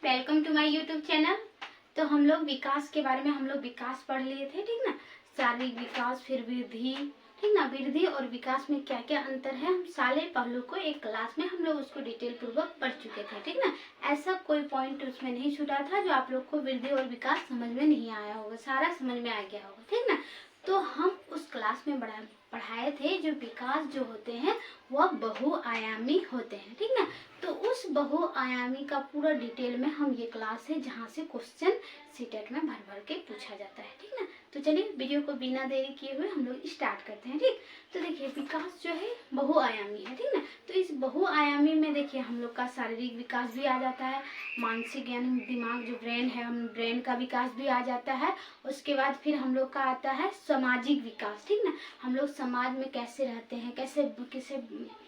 Welcome to my YouTube channel. तो हम लोग विकास के बारे में विकास पढ़ लिए थे, ठीक ना। शारीरिक विकास, फिर वृद्धि, ठीक ना। वृद्धि और विकास में क्या क्या अंतर है, हम सारे पहलू को एक क्लास में हम लोग उसको डिटेल पूर्वक पढ़ चुके थे, ठीक ना। ऐसा कोई पॉइंट उसमें नहीं छूटा था जो आप लोग को वृद्धि और विकास समझ में नहीं आया होगा, सारा समझ में आ गया होगा, ठीक ना। तो हम उस क्लास में पढ़ाए थे जो विकास जो होते हैं वह बहुआयामी होते हैं, ठीक ना। तो उस बहुआयामी का पूरा डिटेल में हम ये क्लास है जहाँ से क्वेश्चन सीटेट में भर भर के पूछा जाता है, ठीक ना। तो चलिए वीडियो को बिना देरी किए हुए हम लोग स्टार्ट करते हैं, ठीक। तो देखिए विकास जो है बहुआयामी है, ठीक ना। तो इस बहुआयामी में देखिए हम लोग का शारीरिक विकास भी आ जाता है, मानसिक यानी दिमाग जो ब्रेन है, हम ब्रेन का विकास भी आ जाता है। उसके बाद फिर हम लोग का आता है सामाजिक विकास, ठीक ना। हम लोग समाज में कैसे रहते हैं, कैसे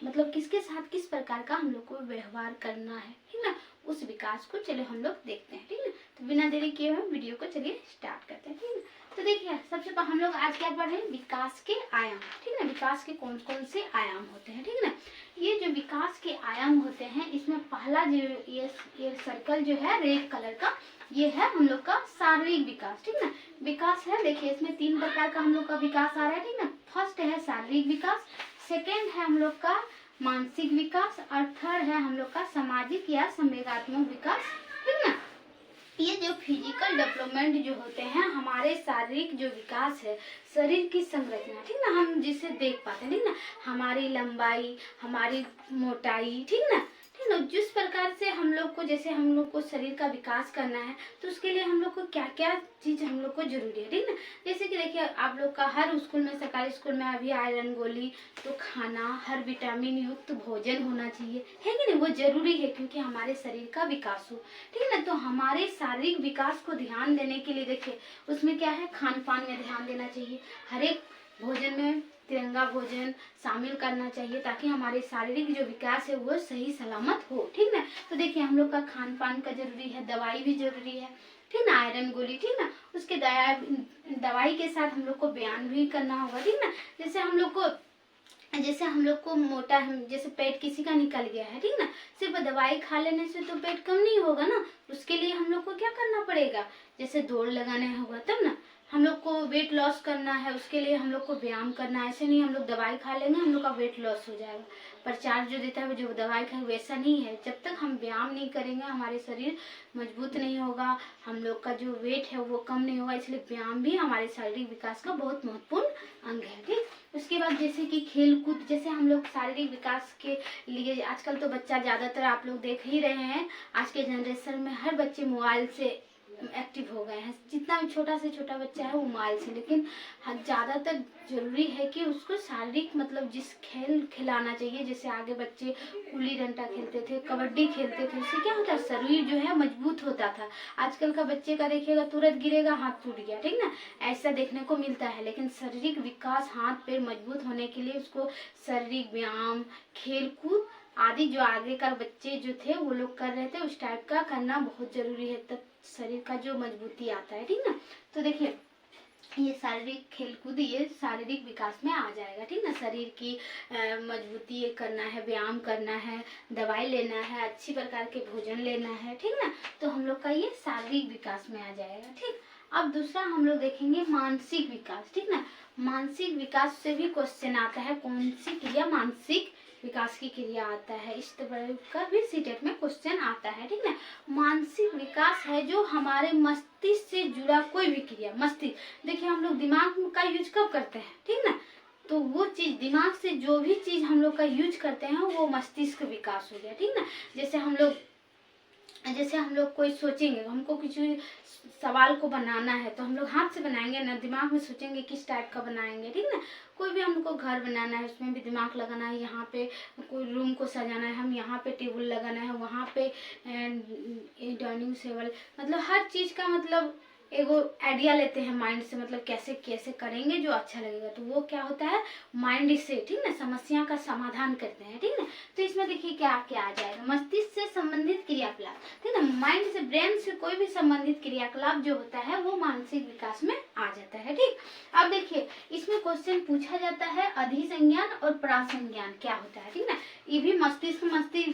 मतलब किसके साथ किस प्रकार का हम लोग को व्यवहार करना है, ठीक ना। उस विकास को चलो हम लोग देखते हैं, ठीक ना। तो बिना देरी किए हुए वीडियो को चलिए स्टार्ट करते हैं, ठीक ना। तो देखिए सबसे पहले हम लोग आज क्या पढ़ रहे हैं, विकास के आयाम, ठीक ना। विकास के कौन कौन से आयाम होते हैं, ठीक ना। ये जो विकास के आयाम होते हैं इसमें पहला जो ये सर्कल जो है रेड कलर का, ये है हम लोग का शारीरिक विकास, ठीक ना। विकास है, देखिए इसमें 3 प्रकार का हम लोग का विकास आ रहा है, ठीक ना। फर्स्ट है शारीरिक विकास, सेकेंड है हम लोग का मानसिक विकास और थर्ड है हम लोग का सामाजिक या संवेगात्मक विकास, ठीक ना। ये जो फिजिकल डेवलपमेंट जो होते हैं हमारे शारीरिक जो विकास है, शरीर की संरचना, ठीक ना, हम जिसे देख पाते हैं, ठीक ना। हमारी लंबाई, हमारी मोटाई, ठीक ना, ठीक ना। जिस प्रकार से हम लोग को, जैसे हम लोग को शरीर का विकास करना है तो उसके लिए हम लोग को क्या क्या चीज हम लोग को जरूरी है, ठीक ना। जैसे कि देखिए आप लोग का हर स्कूल में, सरकारी स्कूल में अभी आयरन गोली, तो खाना, हर विटामिन युक्त भोजन होना चाहिए, है कि नहीं। वो जरूरी है क्योंकि हमारे शरीर का विकास हो, ठीक ना। तो हमारे शारीरिक विकास को ध्यान देने के लिए देखिए उसमें क्या है, खान पान में ध्यान देना चाहिए। हर एक भोजन में तिरंगा भोजन शामिल करना चाहिए ताकि हमारे शारीरिक जो विकास है वो सही सलामत हो, ठीक ना। तो देखिए हम लोग का खान पान का जरूरी है, दवाई भी जरूरी है, ठीक ना, आयरन गोली, ठीक ना। उसके दवाई के साथ हम लोग को व्यायाम भी करना होगा, ठीक ना। जैसे हम लोग को मोटा है, जैसे पेट किसी का निकल गया है, ठीक ना, सिर्फ दवाई खा लेने से तो पेट कम नहीं होगा ना। उसके लिए हम लोग को क्या करना पड़ेगा, जैसे दौड़ लगाना होगा तब ना। हम लोग को वेट लॉस करना है, उसके लिए हम लोग को व्यायाम करना है। ऐसे नहीं हम लोग दवाई खा लेंगे हम लोग का वेट लॉस हो जाएगा। प्रचार जो देता है जो दवाई खाए वैसा नहीं है। जब तक हम व्यायाम नहीं करेंगे हमारे शरीर मजबूत नहीं होगा, हम लोग का जो वेट है वो कम नहीं होगा। इसलिए व्यायाम भी हमारे शारीरिक विकास का बहुत महत्वपूर्ण अंग है, ठीक। उसके बाद जैसे कि खेल कूद, जैसे हम लोग शारीरिक विकास के लिए आजकल तो बच्चा ज्यादातर आप लोग देख ही रहे हैं, आज के जनरेशन में हर बच्चे मोबाइल से एक्टिव हो गए हैं। जितना भी छोटा से छोटा बच्चा है वो मोबाइल से, लेकिन ज़्यादातर जरूरी है कि उसको शारीरिक मतलब जिस खेल खिलाना चाहिए। जैसे आगे बच्चे गुल्ली डंडा खेलते थे, कबड्डी खेलते थे, उससे क्या होता है, शरीर जो है मजबूत होता था। आजकल का बच्चे का देखिएगा तुरंत गिरेगा हाथ टूट गया, ठीक ना, ऐसा देखने को मिलता है। लेकिन शारीरिक विकास, हाथ पैर मजबूत होने के लिए उसको शारीरिक व्यायाम, खेल कूद आदि जो आगे का बच्चे जो थे वो लोग कर रहे थे उस टाइप का करना बहुत जरूरी है, तब शरीर का जो मजबूती आता है, ठीक ना। तो देखिए ये शारीरिक खेलकूद ये शारीरिक विकास में आ जाएगा, ठीक ना। शरीर की मजबूती करना है, व्यायाम करना है, दवाई लेना है, अच्छी प्रकार के भोजन लेना है, ठीक ना। तो हम लोग का ये शारीरिक विकास में आ जाएगा, ठीक। अब दूसरा हम लोग देखेंगे मानसिक विकास, ठीक ना। मानसिक विकास से भी क्वेश्चन आता है, कौन सी क्रिया, मानसिक विकास की क्रिया आता है, इस तरह का भी सीटेट में क्वेश्चन आता है, ठीक ना। मानसिक विकास है जो हमारे मस्तिष्क से जुड़ा कोई भी क्रिया, मस्तिष्क, देखिए हम लोग दिमाग का यूज कब करते हैं, ठीक ना। तो वो चीज दिमाग से जो भी चीज हम लोग का यूज करते हैं वो मस्तिष्क विकास हो गया, ठीक ना। जैसे हम लोग कोई सोचेंगे, हमको कुछ सवाल को बनाना है तो हम लोग हाथ से बनाएंगे ना, दिमाग में सोचेंगे किस टाइप का बनाएंगे, ठीक ना। कोई भी हमको घर बनाना है उसमें भी दिमाग लगाना है, यहाँ पे कोई रूम को सजाना है, हम यहाँ पे टेबल लगाना है, वहाँ पे डाइनिंग टेबल, मतलब हर चीज का मतलब एगो आइडिया लेते हैं माइंड से, मतलब कैसे कैसे करेंगे जो अच्छा लगेगा। तो वो क्या होता है, माइंड से, ठीक ना, समस्या का समाधान करते हैं, ठीक ना। तो इसमें देखिए क्या क्या आ जाएगा, मस्तिष्क से संबंधित क्रियाकलाप, ठीक ना, माइंड से, ब्रेन से कोई भी संबंधित क्रियाकलाप जो होता है वो मानसिक विकास में आ जाता है, ठीक। अब देखिए इसमें क्वेश्चन पूछा जाता है अधिसंज्ञान और प्रासंज्ञान क्या होता है, ठीक ना। ये भी मस्तिष्क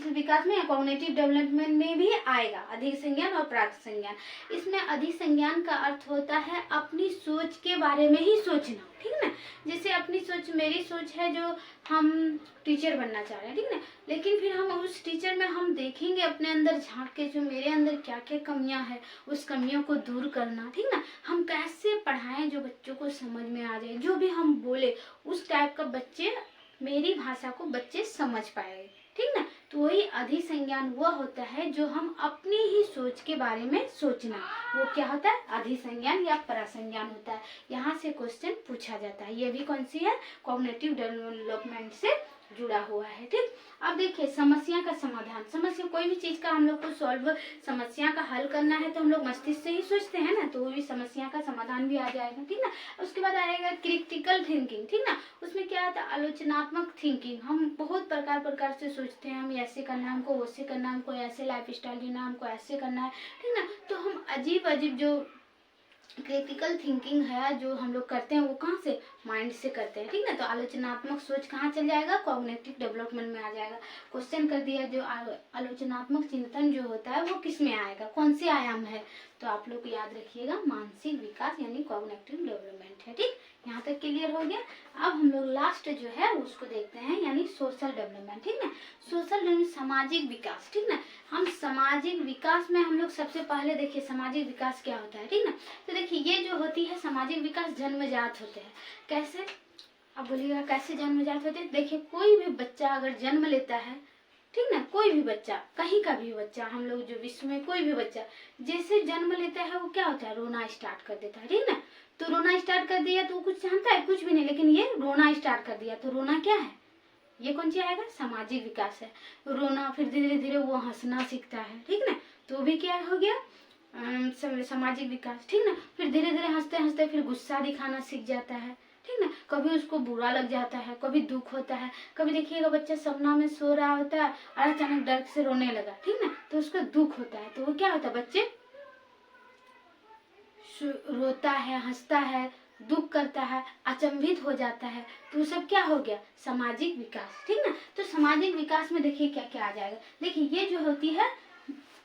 विकास में, कॉग्निटिव डेवलपमेंट में भी आएगा, अधिसंज्ञान और प्रासंज्ञान। इसमें अधिसंज्ञान का अर्थ होता है अपनी सोच के बारे में ही सोचना, ठीक ना। जैसे अपनी सोच, मेरी सोच है जो हम टीचर बनना चाह रहे हैं, ठीक ना, लेकिन फिर हम उस टीचर में हम देखेंगे अपने अंदर झांक के जो मेरे अंदर क्या क्या कमियां है, उस कमियों को दूर करना, ठीक ना। हम कैसे पढ़ाएं जो बच्चों को समझ में आ जाए, जो भी हम बोले उस टाइप का बच्चे, मेरी भाषा को बच्चे समझ पाए, ठीक ना। तो वही अधिसंज्ञान वह होता है जो हम अपनी ही सोच के बारे में सोचना, वो क्या होता है, अधिसंज्ञान या प्रासंज्ञान होता है। यहाँ से क्वेश्चन पूछा जाता है। ये भी कौन सी है, कॉग्निटिव डेवलपमेंट से जुड़ा हुआ है, ठीक। अब देखिए समस्या का समाधान, समस्या कोई भी चीज का हम लोग को सॉल्व, समस्या का हल करना है तो हम लोग मस्तिष्क से ही सोचते हैं ना, तो वो भी समस्या का समाधान भी आ जाएगा, ठीक ना। उसके बाद आएगा क्रिटिकल थिंकिंग, ठीक ना। उसमें क्या आता है, आलोचनात्मक थिंकिंग, हम बहुत प्रकार से सोचते हैं, हमें ऐसे करना है, हमको वैसे करना है, हमको ऐसे लाइफ स्टाइल जीना, हमको ऐसे करना है, ठीक ना। तो हम अजीब अजीब जो क्रिटिकल थिंकिंग है जो हम लोग करते हैं वो कहाँ से, माइंड से करते हैं, ठीक ना। तो आलोचनात्मक सोच कहाँ चल जाएगा, कॉग्निटिव डेवलपमेंट में आ जाएगा। क्वेश्चन कर दिया जो आलोचनात्मक चिंतन जो होता है वो किस में आएगा, कौन से आयाम है, तो आप लोग याद रखिएगा मानसिक विकास यानी कॉग्निटिव डेवलपमेंट है, ठीक। यहाँ तक क्लियर हो गया। अब हम लोग लास्ट जो है उसको देखते हैं, यानी सोशल डेवलपमेंट, ठीक ना। सोशल डेवलपमेंट सामाजिक विकास, ठीक ना। हम सामाजिक विकास में हम लोग सबसे पहले देखिए सामाजिक विकास क्या होता है, ठीक ना। तो देखिए ये जो होती है सामाजिक विकास जन्मजात होते हैं। कैसे, अब बोलिएगा कैसे जन्मजात होते हैं, देखिए कोई भी बच्चा अगर जन्म लेता है, ठीक ना, कोई भी बच्चा, कहीं का भी बच्चा, हम लोग जो विश्व में कोई भी बच्चा जैसे जन्म लेता है वो क्या होता है, रोना स्टार्ट कर देता है, ठीक ना। तो रोना स्टार्ट कर दिया तो वो कुछ जानता है, कुछ भी नहीं, लेकिन ये रोना स्टार्ट कर दिया, तो रोना क्या है, ये कौन सी आएगा, सामाजिक विकास है। रोना, फिर धीरे धीरे वो हंसना सीखता है, ठीक ना, तो भी क्या हो गया, सामाजिक विकास, ठीक ना। फिर धीरे धीरे हंसते हंसते फिर गुस्सा दिखाना सीख जाता है, ठीक ना। कभी उसको बुरा लग जाता है, कभी दुख होता है, कभी देखिएगा बच्चा सपना में सो रहा होता है और अचानक डर से रोने लगा, ठीक ना, तो उसको दुख होता है, तो वो क्या होता है, बच्चे रोता है, हंसता है, दुख करता है, अचंभित हो जाता है, तो सब क्या हो गया, सामाजिक विकास, ठीक ना। तो सामाजिक विकास में देखिए क्या क्या आ जाएगा, देखिए ये जो होती है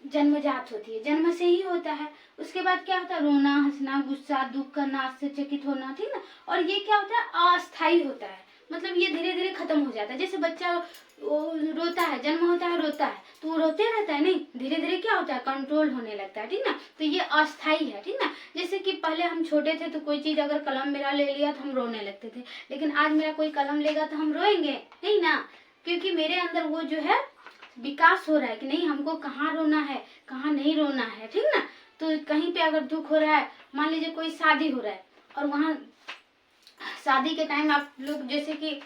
जन्मजात होती है, जन्म से ही होता है। उसके बाद क्या होता है, रोना, हंसना, गुस्सा, दुख करना, आश्चर्यचकित होना, ठीक ना। और ये क्या होता है, अस्थायी होता है, मतलब ये धीरे धीरे खत्म हो जाता है। जैसे बच्चा वो रोता है, जन्म होता है, रोता है, तो वो रोते रहता है, नहीं, धीरे धीरे क्या होता है, कंट्रोल होने लगता है, ठीक ना। तो ये अस्थायी है, ठीक ना। जैसे कि पहले हम छोटे थे तो कोई चीज अगर कलम मेरा ले लिया तो हम रोने लगते थे, लेकिन आज मेरा कोई कलम लेगा तो हम रोएंगे नहीं ना, क्योंकि मेरे अंदर वो जो है विकास हो रहा है कि नहीं, हमको कहाँ रोना है, कहाँ नहीं रोना है, ठीक ना। तो कहीं पे अगर दुख हो रहा है, मान लीजिए कोई शादी हो रहा है और वहाँ शादी के टाइम आप लोग, जैसे कि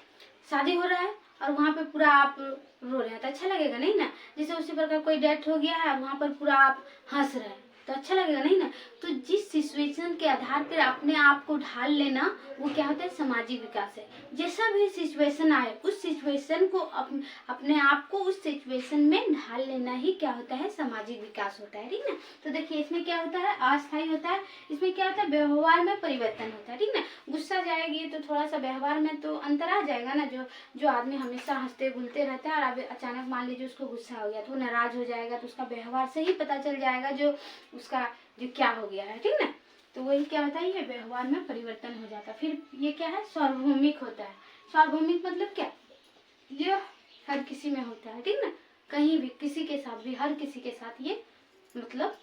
शादी हो रहा है और वहाँ पे पूरा आप रो रहे हैं तो अच्छा लगेगा नहीं ना। जैसे उसी प्रकार कोई डेथ हो गया है, वहाँ पर पूरा आप हंस रहे हैं तो अच्छा लगेगा नहीं ना। तो जिस सिचुएशन के आधार पर अपने आप को ढाल लेना वो क्या होता है, सामाजिक विकास है। जैसा भी सिचुएशन आए उस सिचुएशन को अपने आप को उस सिचुएशन में ढाल लेना ही क्या होता है, सामाजिक विकास होता है, ठीक ना। तो देखिए इसमें क्या होता है, अस्थायी होता है। इसमें क्या होता है, व्यवहार में परिवर्तन होता है, ठीक ना। गुस्सा जाएगी तो थोड़ा सा व्यवहार में तो अंतर आ जाएगा ना। जो आदमी हमेशा हंसते घुलते रहता है और अब अचानक मान लीजिए उसको गुस्सा हो गया तो नाराज हो जाएगा, तो उसका व्यवहार से ही पता चल जाएगा जो उसका जो क्या हो गया है, ठीक ना। तो वही क्या होता है, ये व्यवहार में परिवर्तन हो जाता है। फिर ये क्या है, सार्वभौमिक होता है। सार्वभौमिक मतलब क्या, ये हर किसी में होता है, ठीक ना, कहीं भी किसी के साथ भी, हर किसी के साथ ये मतलब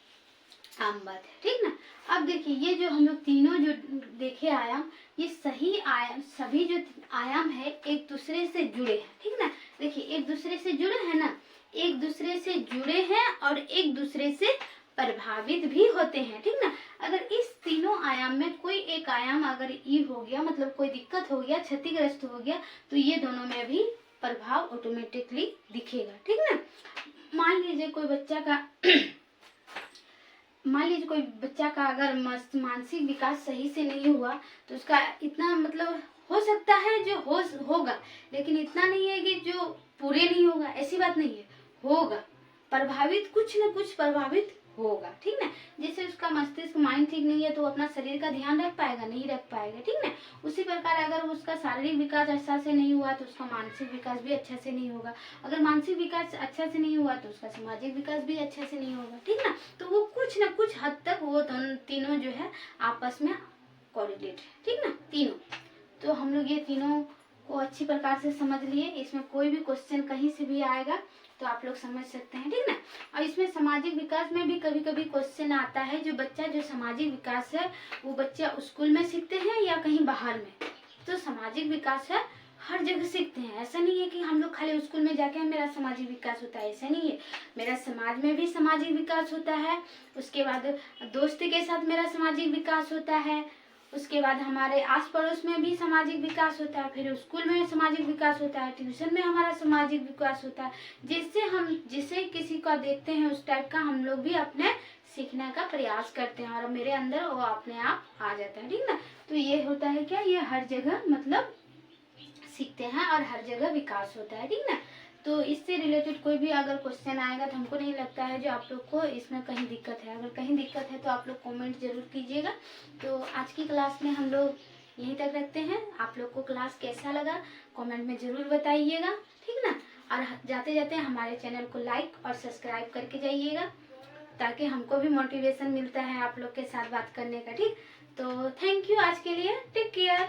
आम बात है, ठीक ना। अब देखिए ये जो हम लोग तीनों जो देखे आयाम, ये सही आयाम, सभी जो आयाम है एक दूसरे से जुड़े हैं, ठीक ना। देखिए एक दूसरे से जुड़े हैं ना, एक दूसरे से जुड़े हैं और एक दूसरे से प्रभावित भी होते हैं, ठीक ना। अगर इस तीनों आयाम में कोई एक आयाम अगर ई हो गया, मतलब कोई दिक्कत हो गया, क्षतिग्रस्त हो गया, तो ये दोनों में भी प्रभाव ऑटोमेटिकली दिखेगा, ठीक ना। मान लीजिए कोई बच्चा का मान लीजिए कोई बच्चा का अगर मानसिक विकास सही से नहीं हुआ तो उसका इतना मतलब हो सकता है जो होगा, लेकिन इतना नहीं है कि जो पूरे नहीं होगा, ऐसी बात नहीं है, होगा प्रभावित, कुछ न कुछ प्रभावित होगा, ठीक ना। जैसे उसका मस्तिष्क माइंड ठीक नहीं है तो वो अपना शरीर का ध्यान रख पाएगा, नहीं रख पाएगा, ठीक ना। उसी प्रकार अगर उसका शारीरिक विकास अच्छा से नहीं हुआ तो उसका मानसिक विकास भी अच्छा से नहीं होगा, अगर मानसिक विकास अच्छा से नहीं हुआ तो उसका सामाजिक विकास भी अच्छा से नहीं होगा, ठीक ना। तो वो कुछ न कुछ हद तक वो तीनों जो है आपस में कोरिलेट है, ठीक ना, तीनों। तो हम लोग ये तीनों को अच्छी प्रकार से समझ लिए, इसमें कोई भी क्वेश्चन कहीं से भी आएगा तो आप लोग समझ सकते हैं, ठीक ना। और इसमें सामाजिक विकास में भी कभी कभी क्वेश्चन आता है, जो बच्चा जो सामाजिक विकास है वो बच्चा स्कूल में सीखते हैं या कहीं बाहर में। तो सामाजिक विकास है हर जगह सीखते हैं, ऐसा नहीं है कि हम लोग खाली स्कूल में जाके मेरा सामाजिक विकास होता है, ऐसा नहीं है। मेरा समाज में भी सामाजिक विकास होता है, उसके बाद दोस्त के साथ मेरा सामाजिक विकास होता है, उसके बाद हमारे आस पड़ोस में भी सामाजिक विकास होता है, फिर स्कूल में सामाजिक विकास होता है, ट्यूशन में हमारा सामाजिक विकास होता है। जिससे हम जिसे किसी का देखते हैं उस टाइप का हम लोग भी अपने सीखने का प्रयास करते हैं और मेरे अंदर वो अपने आप आ जाता है, ठीक ना। तो ये होता है क्या, ये हर जगह मतलब सीखते हैं और हर जगह विकास होता है, ठीक ना। तो इससे रिलेटेड कोई भी अगर क्वेश्चन आएगा तो हमको नहीं लगता है जो आप लोग को इसमें कहीं दिक्कत है, अगर कहीं दिक्कत है तो आप लोग कमेंट जरूर कीजिएगा। तो आज की क्लास में हम लोग यहीं तक रखते हैं। आप लोग को क्लास कैसा लगा कमेंट में जरूर बताइएगा, ठीक ना। और जाते जाते हमारे चैनल को लाइक और सब्सक्राइब करके जाइएगा, ताकि हमको भी मोटिवेशन मिलता है आप लोग के साथ बात करने का, ठीक। तो थैंक यू आज के लिए, टेक केयर।